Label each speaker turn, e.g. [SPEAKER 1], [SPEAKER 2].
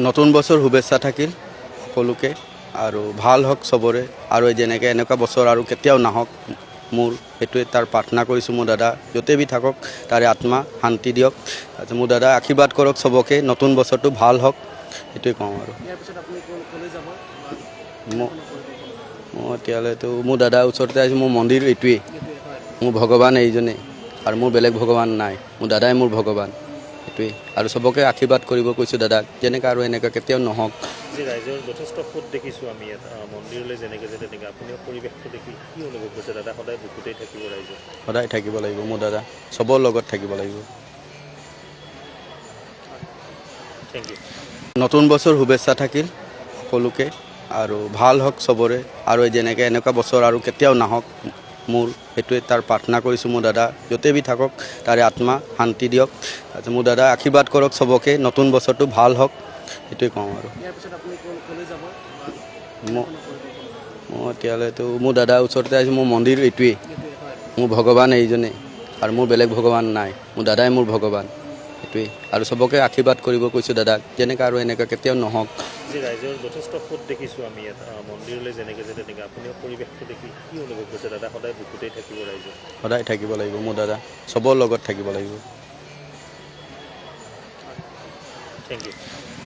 [SPEAKER 1] নতুন বছৰ শুভেচ্ছা থাকিল সকলোকে আৰু ভাল হওক চবৰে আৰু যেনেকৈ এনেকুৱা বছৰ আৰু কেতিয়াও নাহক মোৰ সেইটোৱে তাৰ প্ৰাৰ্থনা কৰিছোঁ। মোৰ দাদা য'তে বি থাকক তাৰে আত্মা শান্তি দিয়ক। তাৰপিছত মোৰ দাদা আশীৰ্বাদ কৰক চবকে, নতুন বছৰটো ভাল হওক সেইটোৱে কওঁ। আৰু মই এতিয়ালৈতো মোৰ দাদাৰ ওচৰতে আহিছোঁ। মোৰ মন্দিৰ এইটোৱেই, মোৰ ভগৱান এইজনেই আৰু মোৰ বেলেগ ভগৱান নাই। মোৰ দাদাই মোৰ ভগৱান সেইটোৱেই। আৰু চবকে আশীৰ্বাদ কৰিব কৈছোঁ দাদাক, যেনেকৈ আৰু এনেকৈ কেতিয়াও নহওক।
[SPEAKER 2] ৰাইজৰ যথেষ্ট সোঁত দেখিছোঁ আমি ইয়াত মন্দিৰলৈ যেনেকৈ যে তেনেকৈ আপুনিও পৰিৱেশটো দেখি কি অনুভৱ কৰিছে? দাদা সদায় বুকুতেই থাকিব ৰাইজৰ,
[SPEAKER 1] সদায় থাকিব লাগিব। মোৰ দাদা চবৰ লগত থাকিব লাগিব।
[SPEAKER 2] Thank you.
[SPEAKER 1] নতুন বছৰ শুভেচ্ছা থাকিল সকলোকে আৰু ভাল হওক চবৰে আৰু যেনেকৈ এনেকুৱা বছৰ আৰু কেতিয়াও নাহক মোৰ সেইটোৱে তাৰ প্ৰাৰ্থনা কৰিছোঁ। মোৰ দাদা য'তে বি থাকক তাৰে আত্মা শান্তি দিয়ক। তাৰপিছত মোৰ দাদা আশীৰ্বাদ কৰক চবকে, নতুন বছৰটো ভাল হওক সেইটোৱে কওঁ। আৰু মই এতিয়ালৈতো মোৰ দাদাৰ ওচৰতে আহিছোঁ। মোৰ মন্দিৰ এইটোৱেই, মোৰ ভগৱান এইজনেই আৰু মোৰ বেলেগ ভগৱান নাই। মোৰ দাদাই মোৰ ভগৱান সেইটোৱেই। আৰু চবকে আশীৰ্বাদ কৰিব কৈছোঁ দাদাক, যেনেকৈ আৰু এনেকৈ কেতিয়াও নহওক।
[SPEAKER 2] ৰাইজৰ যথেষ্ট সোঁত দেখিছোঁ আমি ইয়াত মন্দিৰলৈ যেনেকৈ যে তেনেকৈ আপুনিও পৰিৱেশটো দেখি কি অনুভৱ কৰিছে? দাদা সদায় বুকুতেই থাকিব ৰাইজৰ,
[SPEAKER 1] সদায় থাকিব লাগিব। মোৰ দাদা চবৰ লগত থাকিব লাগিব।
[SPEAKER 2] Thank U.